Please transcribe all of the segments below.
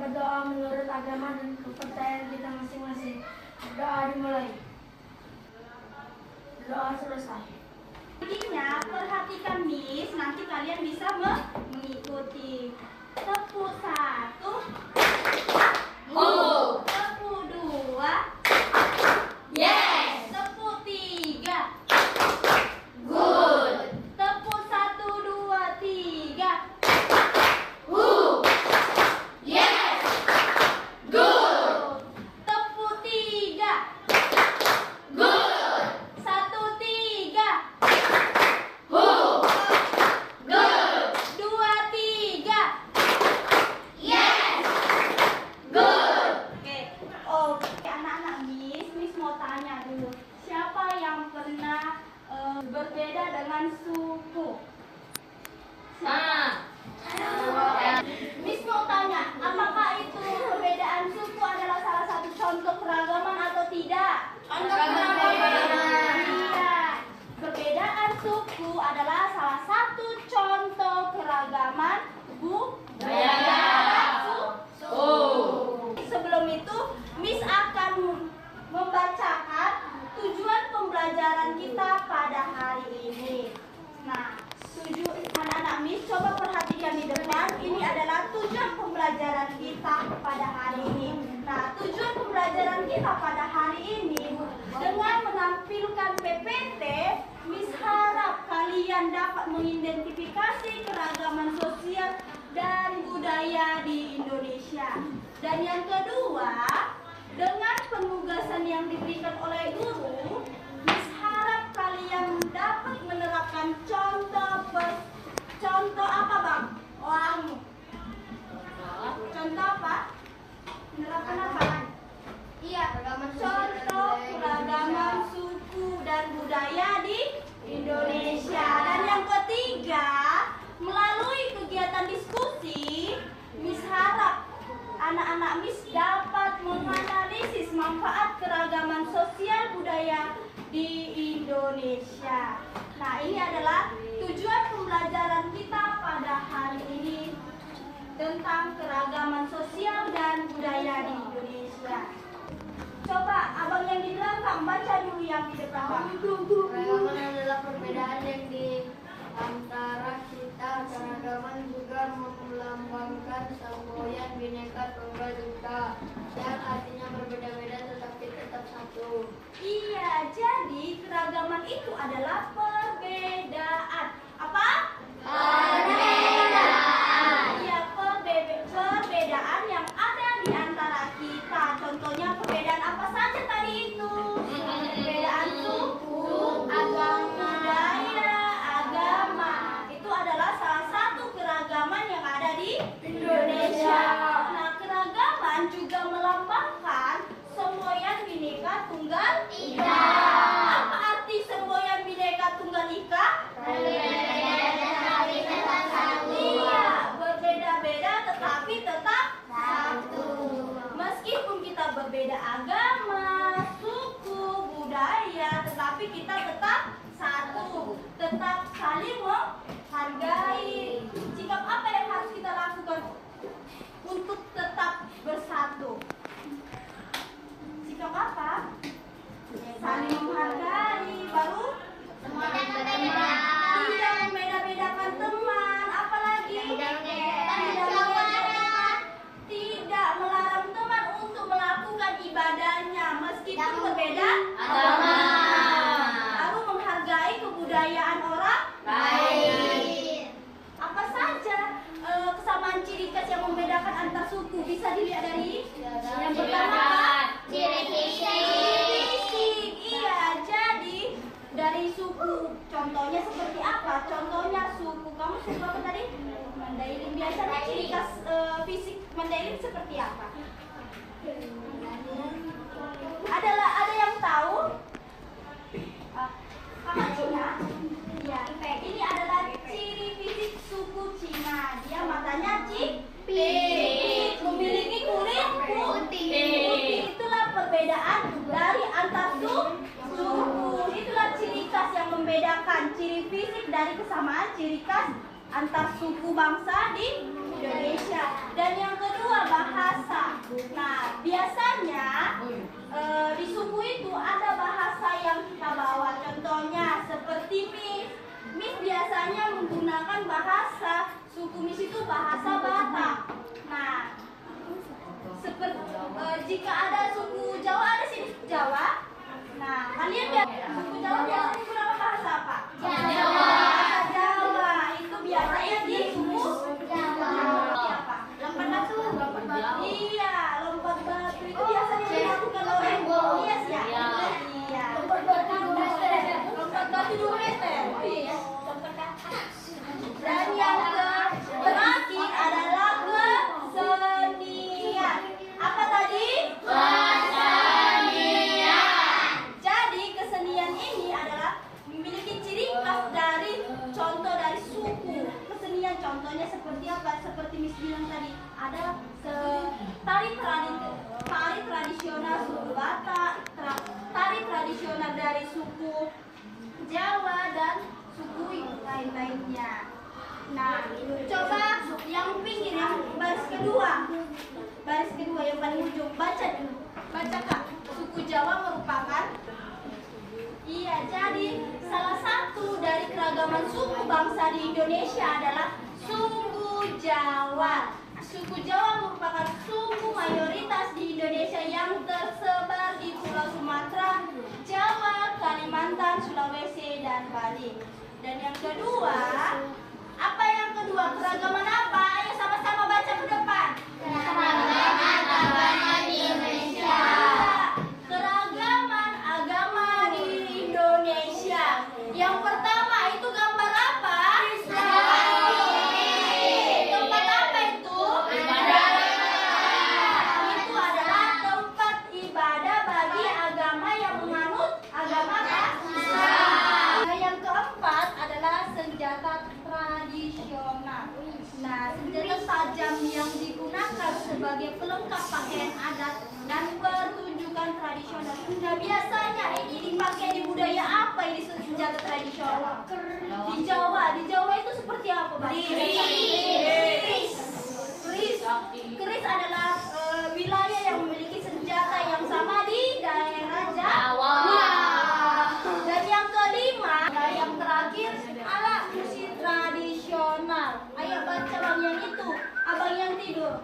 berdoa menurut agama dan kepercayaan kita masing-masing. Doa dimulai. Doa selesai. Selanjutnya, perhatikan Miss, nanti kalian bisa mengikuti. Tepuk 1, tepuk 2, Yes. tepuk 3, Good. tepuk 1, 2, 3. Who? Yes. Good. Tepuk 3, Good. 1, 3, Who? Good. 2, 3. Yes. Good. Oke, anak-anak Miss mau tanya dulu. Siapa yang pernah berbeda dengan suku? Miss mau tanya, apakah itu perbedaan suku adalah salah satu contoh keragaman atau tidak? Iya. Perbedaan suku adalah salah satu contoh keragaman budaya. Sebelum itu, Miss akan membacakan tujuan pembelajaran kita pada hari ini. Nah, anak-anak Miss coba perhatikan di depan. Ini adalah tujuan pembelajaran kita pada hari ini. Nah, tujuan pembelajaran kita pada hari ini dengan menampilkan PPT, Miss harap kalian dapat mengidentifikasi keragaman sosial dan budaya di Indonesia. Dan yang kedua, dengan penugasan yang diberikan oleh guru, Miss harap kalian dapat menerapkan contoh apa, Bang? Contoh apa? Menerapkan apa? Iya, contoh keragaman suku dan budaya di Indonesia. Dan yang ketiga, melalui kegiatan diskusi, Miss harap anak-anak Miss dapat menganalisis manfaat keragaman sosial budaya di Indonesia. Nah, ini adalah tujuan pembelajaran kita pada hari ini tentang keragaman sosial dan budaya di Indonesia. Coba abang yang di belakang baca dulu yang di depan, Bang. Keragaman adalah perbedaan yang di antara kita. Keragaman juga melambangkan semboyan Bhinneka Tunggal Ika, yang artinya berbeda-beda tetapi tetap satu. Iya, jadi keragaman itu adalah perbedaan. Apa? Perbedaan. Iya, perbedaan yang ada di antara kita. Contohnya perbedaan apa saja tadi itu? Perbedaan suku, budaya, agama. Itu adalah salah satu keragaman yang ada di Indonesia. Nah, keragaman juga melambangkan semboyan Bhinneka Tunggal Ika. Apa arti semboyan Bhinneka Tunggal Ika? Iya, berbeda-beda tetapi tetap satu. Meskipun kita berbeda agama, suku, budaya, tetapi kita tetap satu. Tetap saling menghargai. Sikap apa yang harus kita lakukan untuk tetap bersatu? Sikap apa? Saling menghargai. Baru tidak membeda-bedakan teman. Apalagi tidak melarang teman untuk melakukan ibadahnya meskipun berbeda Agama. Lalu menghargai kebudayaan orang Baik. Apa saja kesamaan ciri khas yang membedakan antar suku? Bisa dilihat dari yang pertama apa? Ciri fisik. Fisik. Iya, jadi dari suku. Contohnya seperti apa? Contohnya suku. Kamu suku apa tadi? Mandailing. Biasanya ciri khas fisik Mandailing seperti apa? Ada yang tahu? Kakak Cina? Ya, ini adalah ciri fisik suku Cina. Dia matanya sipit, memiliki kulit putih. Itulah perbedaan dari antar suku. Itulah ciri khas yang membedakan ciri fisik dari kesamaan ciri khas antar suku bangsa di Indonesia. Dan yang kedua bahasa. Nah, biasanya di suku itu ada bahasa yang kita bawa. Contohnya seperti Miss biasanya menggunakan bahasa suku Miss itu bahasa Batak. Nah, seperti jika ada suku Jawa, ada sini suku Jawa. Nah, kalian lihat suku Jawa biasanya menggunakan bahasa apa? Jawa. Bahasa Jawa itu biasanya di suku Jawa. Apa? Lompat batu. Iya, lompat batu itu biasanya dilakukan oleh Yes ya. Iya. Lompat batu 2 meter. Lompat batu 2 meter. Iya. Dan yang terakhir adalah kesenian. Apa tadi? Jadi kesenian ini adalah memiliki ciri khas dari contoh dari suku. Kesenian contohnya seperti apa? Seperti Miss bilang tadi, ada tari tradisional suku Batak, tari tradisional dari suku Jawa dan suku lain-lainnya. Nah, coba yang pinggir, yang baris kedua yang paling ujung, baca Kak. Suku Jawa merupakan, iya, jadi salah satu dari keragaman suku bangsa di Indonesia adalah suku Jawa. Suku Jawa merupakan suku mayoritas di Indonesia yang tersebar di Pulau Sumatera, Jawa, Kalimantan, Sulawesi, dan Bali. Dan yang kedua, apa yang kedua? Keragaman apa? Ayo sama-sama baca ke depan. Keragaman agama di Indonesia. Keragaman agama di Indonesia. Yang pertama itu gambar apa? Tempat apa itu? Itu adalah tempat ibadah bagi agama yang menganut agama apa? Islam. Nah, yang keempat adalah senjata tradisional. Nah, senjata tajam yang digunakan sebagai pelengkap pakaian adat dan pertunjukan tradisional. Nah, biasanya ini dipakai di budaya apa ini senjata tradisional? Di Jawa itu seperti apa, Bang? Keris adalah wilayah yang memiliki senjata yang sama di daerah Jawa. Dan yang kelima, yang terakhir, alat musik tradisional. Ayo baca Bang yang itu, abang yang tidur.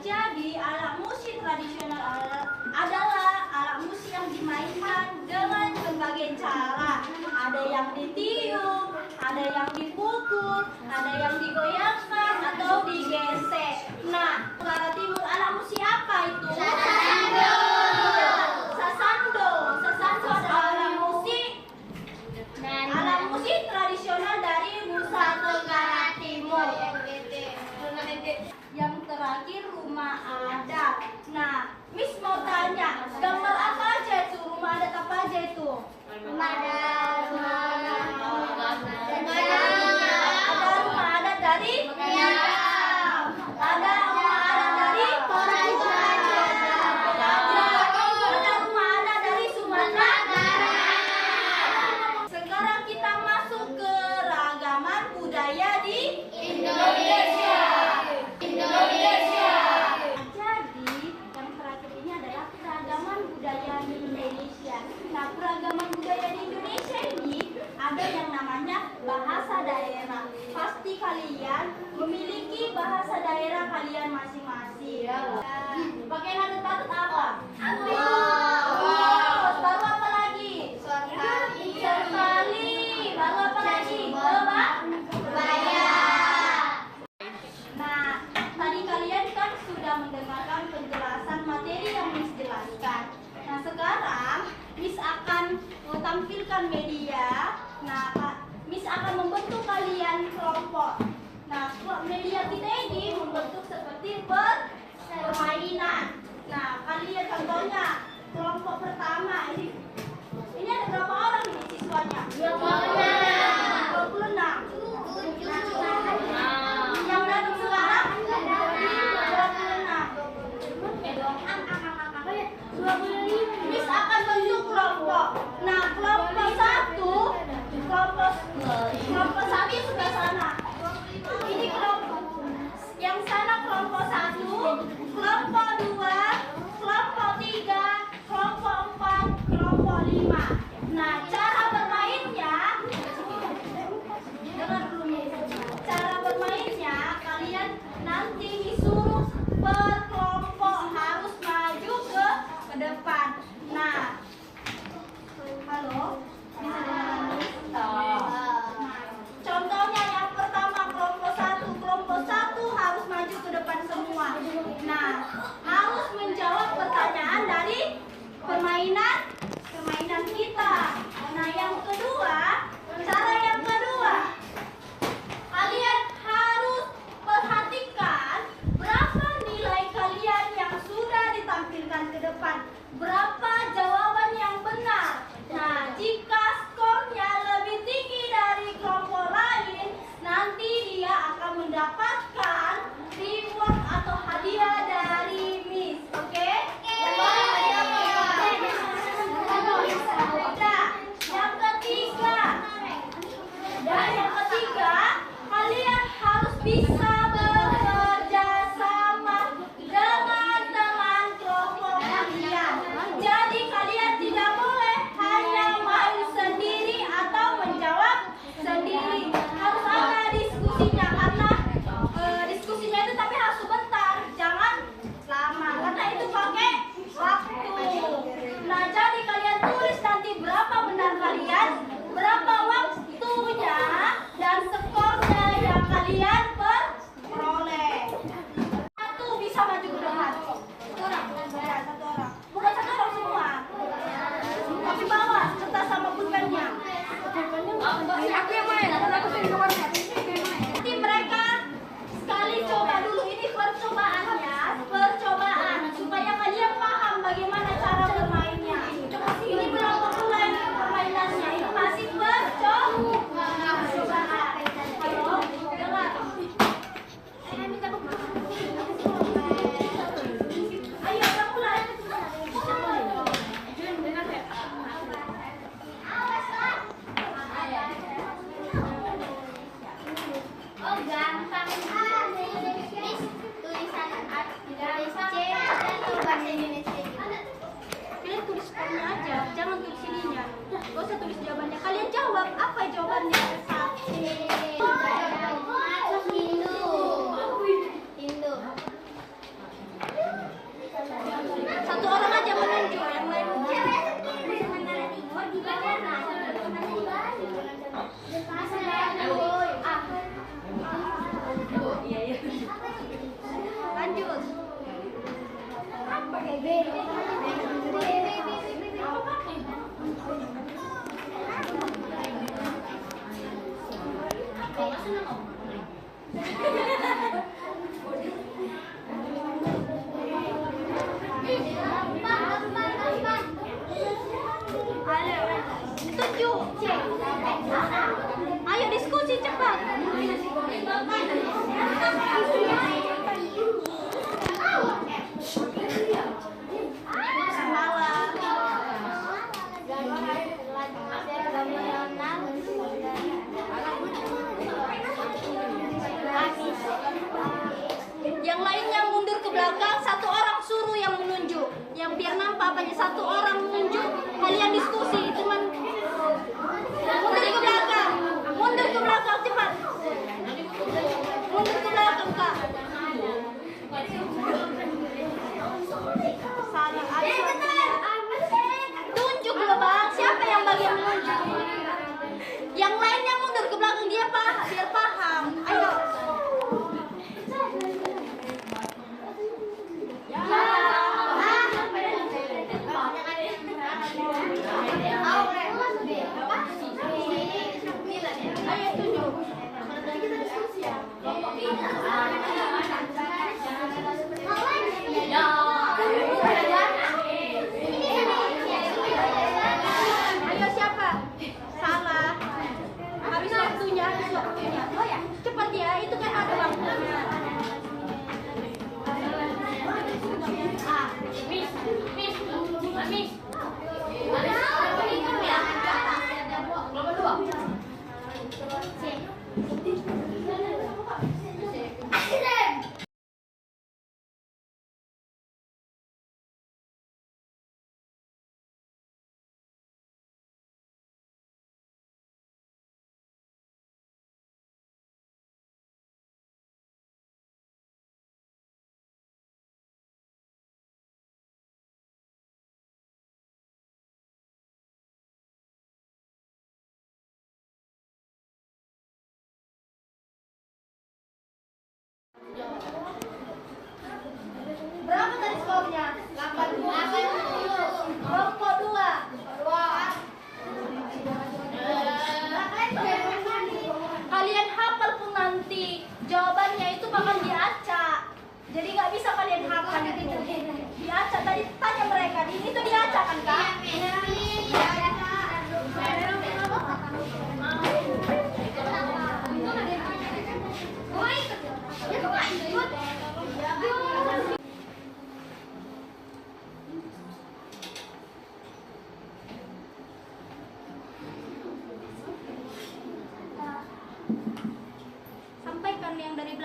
Jadi alat musik tradisional adalah alat musik yang dimainkan dengan berbagai cara. Ada yang ditiup, ada yang dipukul, ada yang digoyangkan atau digesek. Nah, Negara Timur alat musik apa itu? Sasando adalah alat musik tradisional dari Nusa Tenggara Timur. Yang terakhir rumah adat. Nah, Miss mau tanya, gambar apa aja itu? Rumah adat apa aja itu? Ada rumah adat dari ada rumah adat dari Toraja. Ada rumah adat dari Sumatera. Sekarang kita masuk ke ragaman budaya di Indonesia. Jadi yang terakhir ini adalah keragaman budaya di Indonesia. Nah, keragaman budaya di Indonesia ini ada yang namanya bahasa daerah. Pasti kalian memiliki bahasa daerah kalian masing-masing. Pakaian adat Batak apa? Baru apa lagi? Sertali. Baru apa lagi? Kebaya. Nah, tadi kalian kan sudah mendengarkan penjelasan materi yang Miss jelaskan. Nah, sekarang Miss akan tampilkan media. Nah, Miss akan membentuk kalian kelompok. Nah, media kita ini membentuk seperti permainan. Nah, kalian contohnya kelompok pertama ini ada berapa orang nih siswanya? 26. Yang datang sekarang 26. Miss akan bentuk kelompok. Nah, kelompok satu sebelah sana. Dan yang ketiga, kalian harus bisa bekerja sama dengan teman kelompok kalian. Jadi kalian tidak boleh hanya main sendiri atau menjawab sendiri. Harus ada diskusinya karena diskusinya itu tapi harus sebentar, jangan lama karena itu pakai waktu. Nah, jadi kalian tulis nanti berapa benar kalian, berapa waktunya dan skornya yang kalian peroleh. Satu bisa maju ke depan. Satu orang, ya, satu orang. Bukan satu orang semua. Tapi bawa kertas sama pulpennya. Aku yang main, aku sering ke warnet. Nanti mereka sekali coba dulu, ini percobaannya, percobaan supaya kalian paham bagaimana cara bermainnya. Ini belum mulai permainannya, ini masih percobaan. Halo, dengar. Saya minta buku. Ayo, kita mulai. Oh, gampang. Miss, tulisan dari C atau bahasa Indonesia gitu. Kalian tulis skornya aja, jangan tulis ininya. Gak usah tulis jawabannya. Kalian jawab apa jawabannya? Hindu. Satu orang aja menunjuk, yang lain lanjut. Tunjuk. Ayo diskusi cepat. Yang lainnya mundur ke belakang, satu orang suruh yang menunjuk. Yang biar nampak apanya, satu orang menunjuk, kalian diskusi, teman. Mundur ke belakang. Mundur ke belakang cepat. Mundur ke belakang, Kak. Salah aja. Tunjuk loh, Bang. Siapa yang bagian menunjuk? Yang lainnya mundur ke belakang, dia paham, biar paham. Ayo. Ayo tunjuk. Ayo siapa? Salah. Habis waktunya, habis waktunya. Oh ya, cepat ya, itu kan ada waktunya. Miss.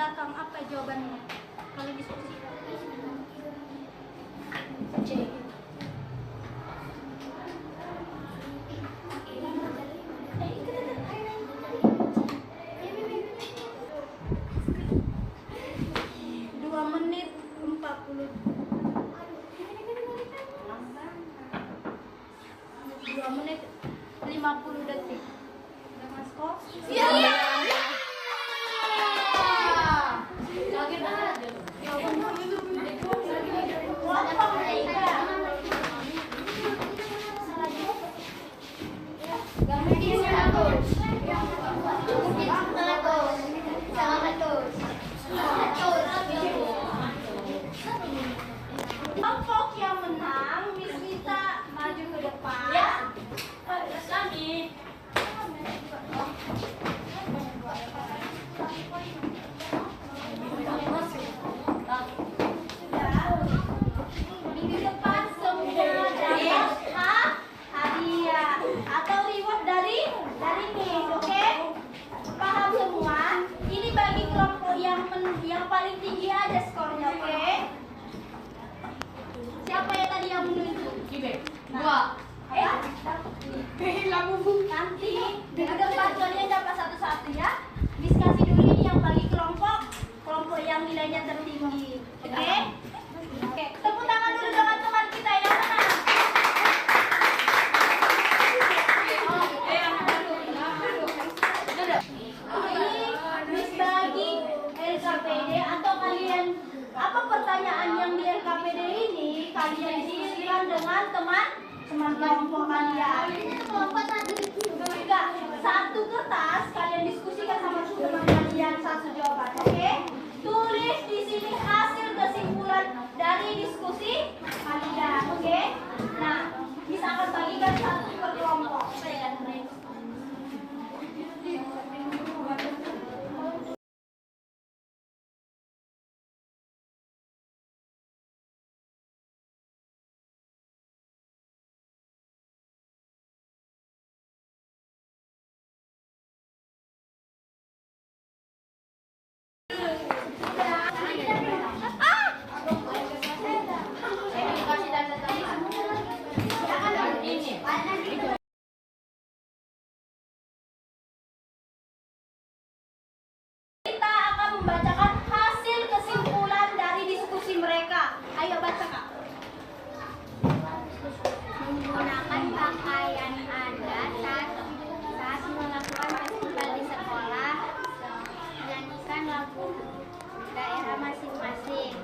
belakang. Apa jawabannya? Kalau diskusi. C. Dua menit 40. 2 menit 50 detik. Udah Mas Kok? Iya. Kelompok yang menang, Miss Mita maju ke depan. Ya. Lagi. Minggu depan semua dapat hadiah atau reward dari Miss, oke? Paham semua? Ini bagi kelompok yang paling tinggi aja skornya, oke? Siapa ya tadi yang menunjuk? Dua. Nanti minggu depan kalian dapat satu-satu ya. Diskusi dulu ini yang bagi kelompok yang nilainya tertinggi. Oke? Oke, tepuk tangan dulu dengan teman kita yang menang. Ini Miss bagi LKPD atau kalian apa pertanyaan yang di LKPD ini kalian diskusikan dengan teman kelompok kalian. Enggak, satu kertas kalian diskusikan sama teman kalian satu jawaban, oke? Tulis di sini hasil kesimpulan dari diskusi kalian, oke? Nah, bisa akan bagikan satu per kelompok. Kita akan membacakan hasil kesimpulan dari diskusi mereka. Ayo baca, Kak. Menggunakan pakaian adat saat melakukan festival di sekolah, menyanyikan lagu daerah masing-masing,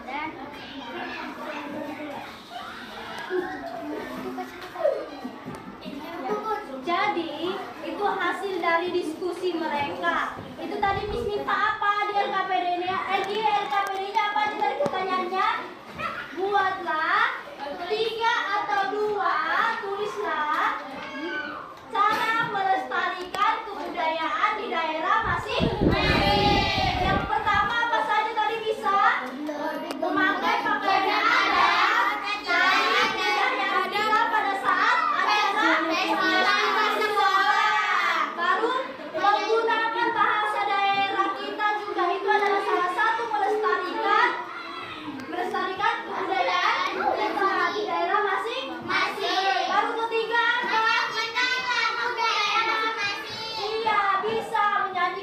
dan Jadi, itu hasil dari diskusi mereka. Itu tadi Miss minta apa di LKPD-nya? Di LKPD-nya apa aja tadi pertanyaannya? Buatlah 3 atau 2, tulislah cara melestarikan kebudayaan di daerah masing-masing. Yang pertama apa saja tadi bisa? Memakai pakaian adat yang ada pada saat acara festival sekolah. Baru menggunakan bahasa daerah kita juga itu adalah salah satu melestarikan kebudayaan kita di daerah masing-masing. Baru ketiga, iya bisa menyanyi